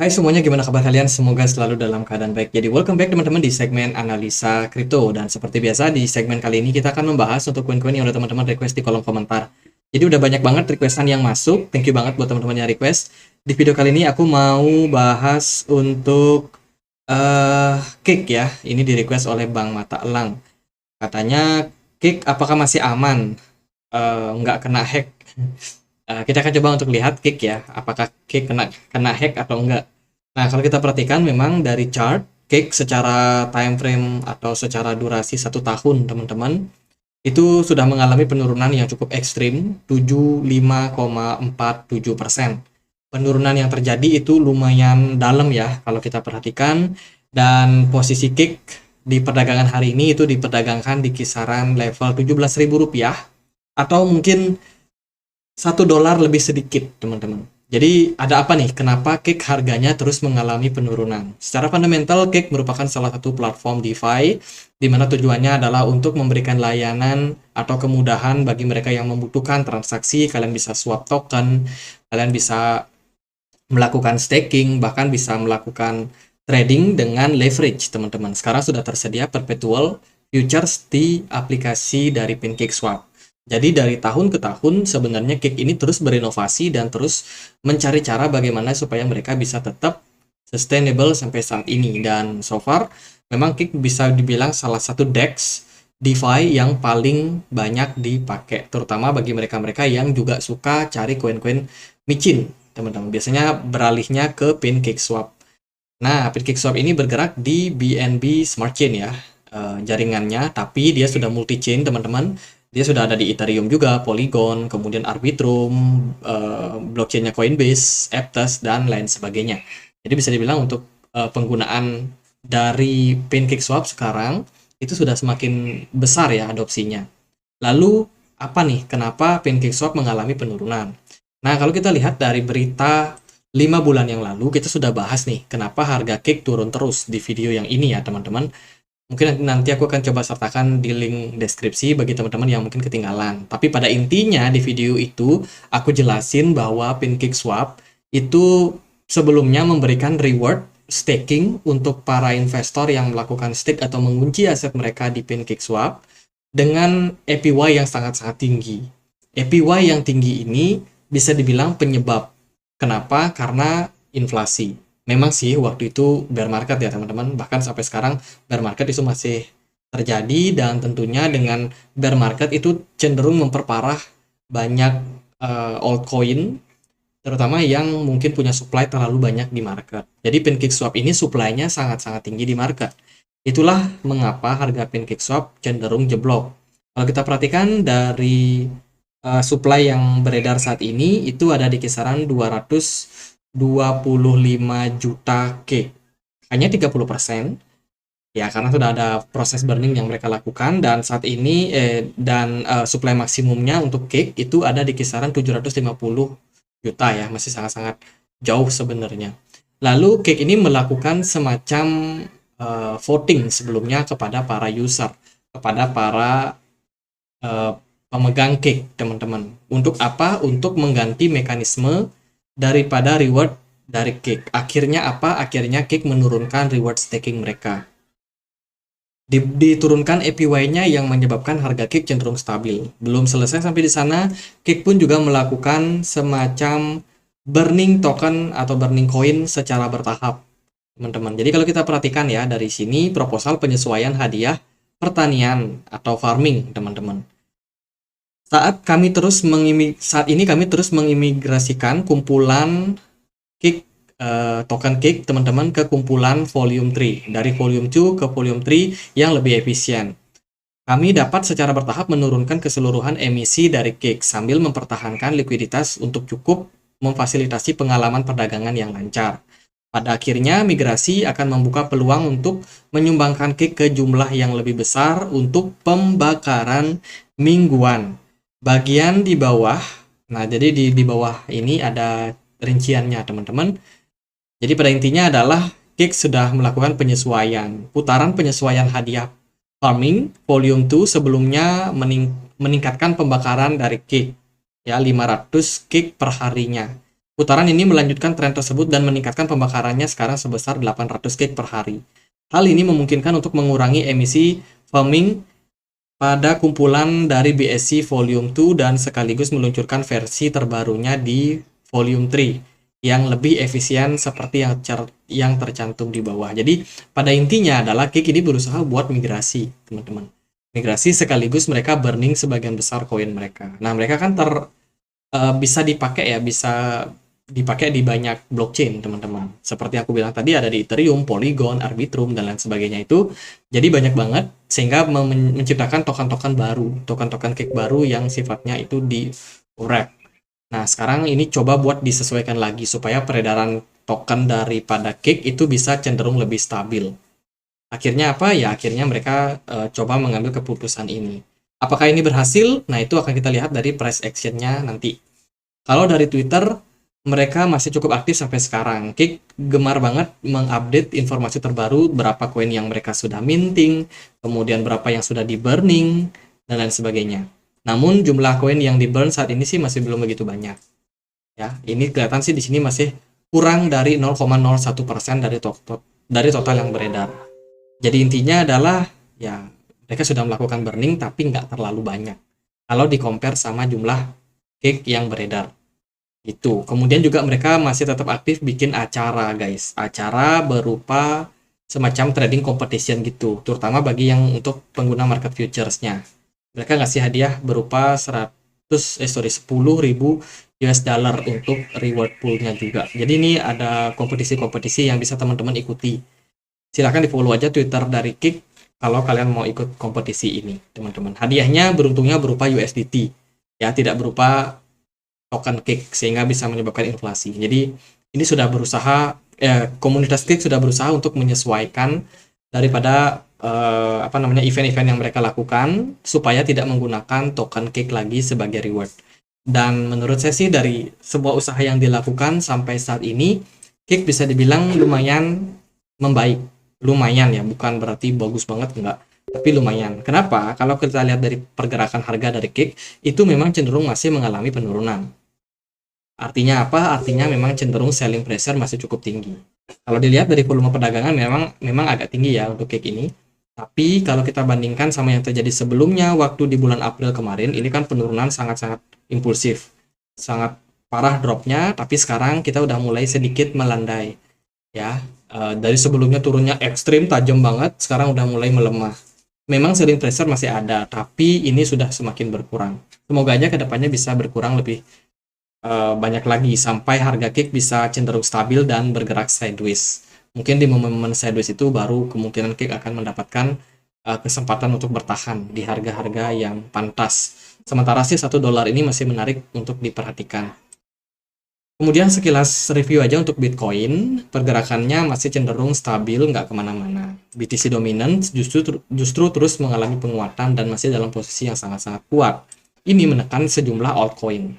Hai semuanya, gimana kabar kalian? Semoga selalu dalam keadaan baik. Jadi welcome back teman-teman di segmen analisa kripto. Dan seperti biasa di segmen kali ini kita akan membahas untuk koin-koin yang udah teman-teman request di kolom komentar. Jadi udah banyak banget requestan yang masuk. Thank you banget buat teman-teman yang request. Di video kali ini aku mau bahas untuk Kick ya. Ini di request oleh Bang Mata Elang. Katanya Kick apakah masih aman? Nggak kena hack? Kita akan coba untuk lihat Kick ya, apakah Kick kena kena hack atau enggak. Nah, kalau kita perhatikan memang dari chart Kick secara time frame atau secara durasi 1 tahun, teman-teman, itu sudah mengalami penurunan yang cukup ekstrim, 75,47%. Penurunan yang terjadi itu lumayan dalam ya, kalau kita perhatikan, dan posisi Kick di perdagangan hari ini itu diperdagangkan di kisaran level Rp17.000 atau mungkin $1 lebih sedikit, teman-teman. Jadi ada apa nih? Kenapa Cake harganya terus mengalami penurunan? Secara fundamental, Cake merupakan salah satu platform DeFi di mana tujuannya adalah untuk memberikan layanan atau kemudahan bagi mereka yang membutuhkan transaksi. Kalian bisa swap token, kalian bisa melakukan staking, bahkan bisa melakukan trading dengan leverage, teman-teman. Sekarang sudah tersedia perpetual futures di aplikasi dari PancakeSwap. Jadi dari tahun ke tahun sebenarnya Cake ini terus berinovasi dan terus mencari cara bagaimana supaya mereka bisa tetap sustainable sampai saat ini. Dan so far memang Cake bisa dibilang salah satu DEX DeFi yang paling banyak dipakai, terutama bagi mereka-mereka yang juga suka cari koin-koin micin, teman-teman. Biasanya beralihnya ke PancakeSwap. Nah, PancakeSwap ini bergerak di BNB Smart Chain ya, jaringannya, tapi dia sudah multi-chain, teman-teman. Dia sudah ada di Ethereum juga, Polygon, kemudian Arbitrum, blockchainnya Coinbase, Aptos, dan lain sebagainya. Jadi bisa dibilang untuk penggunaan dari PancakeSwap sekarang itu sudah semakin besar ya adopsinya. Lalu apa nih? Kenapa PancakeSwap mengalami penurunan? Nah, kalau kita lihat dari berita 5 bulan yang lalu, kita sudah bahas nih kenapa harga Cake turun terus di video yang ini ya teman-teman. Mungkin nanti aku akan coba sertakan di link deskripsi bagi teman-teman yang mungkin ketinggalan. Tapi pada intinya di video itu aku jelasin bahwa PancakeSwap itu sebelumnya memberikan reward staking untuk para investor yang melakukan stake atau mengunci aset mereka di PancakeSwap dengan APY yang sangat-sangat tinggi. APY yang tinggi ini bisa dibilang penyebab. Kenapa? Karena inflasi. Memang sih waktu itu bear market ya teman-teman, bahkan sampai sekarang bear market itu masih terjadi, dan tentunya dengan bear market itu cenderung memperparah banyak altcoin, terutama yang mungkin punya supply terlalu banyak di market. Jadi PancakeSwap ini supply-nya sangat-sangat tinggi di market. Itulah mengapa harga PancakeSwap cenderung jeblok. Kalau kita perhatikan dari supply yang beredar saat ini itu ada di kisaran 225 juta cake. Hanya 30% ya, karena sudah ada proses burning yang mereka lakukan, dan saat ini supply maksimumnya untuk cake itu ada di kisaran 750 juta ya, masih sangat-sangat jauh sebenarnya. Lalu cake ini melakukan semacam voting sebelumnya kepada para user, kepada para pemegang Cake, teman-teman. Untuk apa? Untuk mengganti mekanisme daripada reward dari Cake. Akhirnya apa? Akhirnya Cake menurunkan reward staking mereka. Diturunkan APY-nya yang menyebabkan harga Cake cenderung stabil. Belum selesai sampai di sana, Cake pun juga melakukan semacam burning token atau burning coin secara bertahap, teman-teman. Jadi kalau kita perhatikan ya, dari sini proposal penyesuaian hadiah pertanian atau farming, teman-teman. Saat ini kami terus mengimigrasikan kumpulan Cake, token Cake, teman-teman, ke kumpulan volume 3, dari volume 2 ke volume 3 yang lebih efisien. Kami dapat secara bertahap menurunkan keseluruhan emisi dari Cake sambil mempertahankan likuiditas untuk cukup memfasilitasi pengalaman perdagangan yang lancar. Pada akhirnya, migrasi akan membuka peluang untuk menyumbangkan Cake ke jumlah yang lebih besar untuk pembakaran mingguan. Bagian di bawah, nah jadi di bawah ini ada rinciannya, teman-teman. Jadi pada intinya adalah Cake sudah melakukan penyesuaian. Putaran penyesuaian hadiah farming volume 2 sebelumnya meningkatkan pembakaran dari Cake ya 500 Cake per harinya. Putaran ini melanjutkan tren tersebut dan meningkatkan pembakarannya sekarang sebesar 800 gig per hari. Hal ini memungkinkan untuk mengurangi emisi foaming pada kumpulan dari BSC Volume 2 dan sekaligus meluncurkan versi terbarunya di Volume 3 yang lebih efisien seperti yang tercantum di bawah. Jadi pada intinya adalah Kik ini berusaha buat migrasi, teman-teman. Migrasi sekaligus mereka burning sebagian besar koin mereka. Nah, mereka kan bisa dipakai ya, bisa dipakai di banyak blockchain, teman-teman. Seperti aku bilang tadi, ada di Ethereum, Polygon, Arbitrum, dan lain sebagainya itu. Jadi banyak banget, sehingga menciptakan token-token baru, token-token Cake baru yang sifatnya itu di wrap. Nah, sekarang ini coba buat disesuaikan lagi, supaya peredaran token daripada Cake itu bisa cenderung lebih stabil. Akhirnya apa? Ya, akhirnya mereka coba mengambil keputusan ini. Apakah ini berhasil? Nah, itu akan kita lihat dari price action-nya nanti. Kalau dari Twitter, mereka masih cukup aktif sampai sekarang. Kik gemar banget mengupdate informasi terbaru, berapa koin yang mereka sudah minting, kemudian berapa yang sudah di burning, dan lain sebagainya. Namun jumlah koin yang di burn saat ini sih masih belum begitu banyak. Ya, ini kelihatan sih di sini masih kurang dari 0,01% dari total yang beredar. Jadi intinya adalah ya mereka sudah melakukan burning tapi nggak terlalu banyak. Kalau di compare sama jumlah cake yang beredar. Itu. Kemudian juga mereka masih tetap aktif bikin acara, guys. Acara berupa semacam trading competition gitu, terutama bagi yang untuk pengguna market futures-nya. Mereka ngasih hadiah berupa 10.000 US dollar untuk reward pool-nya juga. Jadi ini ada kompetisi-kompetisi yang bisa teman-teman ikuti. Silahkan di-follow aja Twitter dari Kik kalau kalian mau ikut kompetisi ini, teman-teman. Hadiahnya beruntungnya berupa USDT, ya, tidak berupa token Kik, sehingga bisa menyebabkan inflasi. Jadi ini sudah berusaha, komunitas Kik sudah berusaha untuk menyesuaikan daripada event-event yang mereka lakukan supaya tidak menggunakan token Kik lagi sebagai reward. Dan menurut saya sih dari sebuah usaha yang dilakukan sampai saat ini, Kik bisa dibilang lumayan membaik. Lumayan ya, bukan berarti bagus banget, enggak. Tapi lumayan. Kenapa? Kalau kita lihat dari pergerakan harga dari Kik, itu memang cenderung masih mengalami penurunan. Artinya apa? Artinya memang cenderung selling pressure masih cukup tinggi. Kalau dilihat dari volume perdagangan memang agak tinggi ya untuk Kik ini. Tapi kalau kita bandingkan sama yang terjadi sebelumnya waktu di bulan April kemarin, ini kan penurunan sangat-sangat impulsif. Sangat parah dropnya, tapi sekarang kita udah mulai sedikit melandai. Ya, dari sebelumnya turunnya ekstrim, tajam banget, sekarang udah mulai melemah. Memang selling pressure masih ada, tapi ini sudah semakin berkurang. Semoga aja kedepannya bisa berkurang lebih banyak lagi sampai harga Kik bisa cenderung stabil dan bergerak sideways. Mungkin di momen-momen sideways itu baru kemungkinan Kik akan mendapatkan kesempatan untuk bertahan di harga-harga yang pantas. Sementara sih $1 ini masih menarik untuk diperhatikan. Kemudian sekilas review aja untuk Bitcoin, pergerakannya masih cenderung stabil, nggak kemana-mana. BTC dominant justru terus mengalami penguatan dan masih dalam posisi yang sangat-sangat kuat. Ini menekan sejumlah altcoin.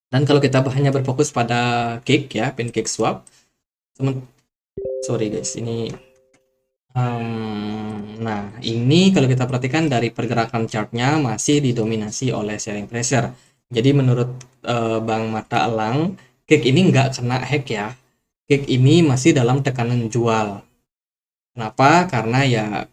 Dan kalau kita hanya berfokus pada Cake ya, PancakeSwap, sorry guys, ini nah ini kalau kita perhatikan dari pergerakan chartnya masih didominasi oleh selling pressure. Jadi menurut Bang Mata Elang, Cake ini nggak kena hack ya. Cake ini masih dalam tekanan jual. Kenapa? Karena ya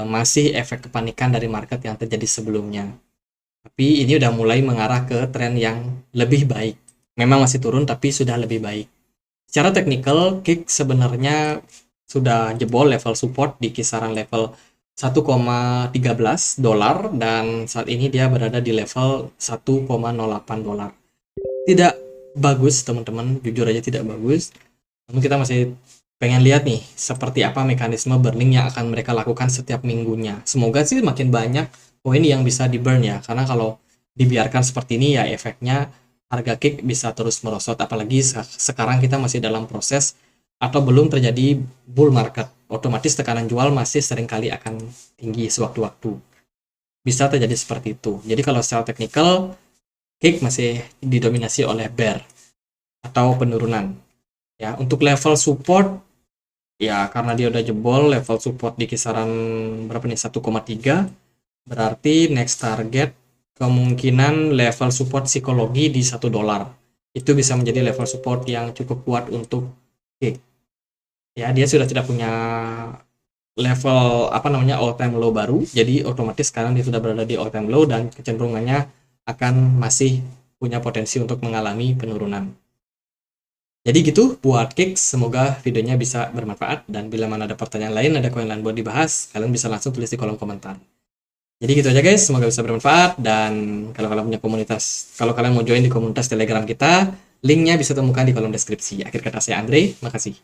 masih efek kepanikan dari market yang terjadi sebelumnya. Tapi ini udah mulai mengarah ke tren yang lebih baik. Memang masih turun tapi sudah lebih baik. Secara teknikal, Cake sebenarnya sudah jebol level support di kisaran level 1,13 dolar dan saat ini dia berada di level 1,08 dolar. Tidak bagus teman-teman, jujur aja tidak bagus. Namun kita masih pengen lihat nih seperti apa mekanisme burning yang akan mereka lakukan setiap minggunya. Semoga sih makin banyak koin yang bisa di burn ya, karena kalau dibiarkan seperti ini ya efeknya harga Cake bisa terus merosot, apalagi sekarang kita masih dalam proses atau belum terjadi bull market, otomatis tekanan jual masih seringkali akan tinggi sewaktu-waktu. Bisa terjadi seperti itu. Jadi kalau secara teknikal, Cake masih didominasi oleh bear atau penurunan. Ya, untuk level support, ya karena dia udah jebol level support di kisaran berapa nih, 1,3, berarti next target kemungkinan level support psikologi di $1. itu bisa menjadi level support yang cukup kuat untuk Kick. Ya, dia sudah tidak punya level apa namanya all time low baru, jadi otomatis sekarang dia sudah berada di all time low dan kecenderungannya akan masih punya potensi untuk mengalami penurunan. Jadi gitu buat Kick, semoga videonya bisa bermanfaat, dan bila mana ada pertanyaan lain, ada koin lain buat dibahas, kalian bisa langsung tulis di kolom komentar. Jadi gitu aja guys, semoga bisa bermanfaat, dan kalau kalian punya komunitas, kalau kalian mau join di komunitas Telegram kita, linknya bisa temukan di kolom deskripsi. Akhir kata saya Andre, makasih.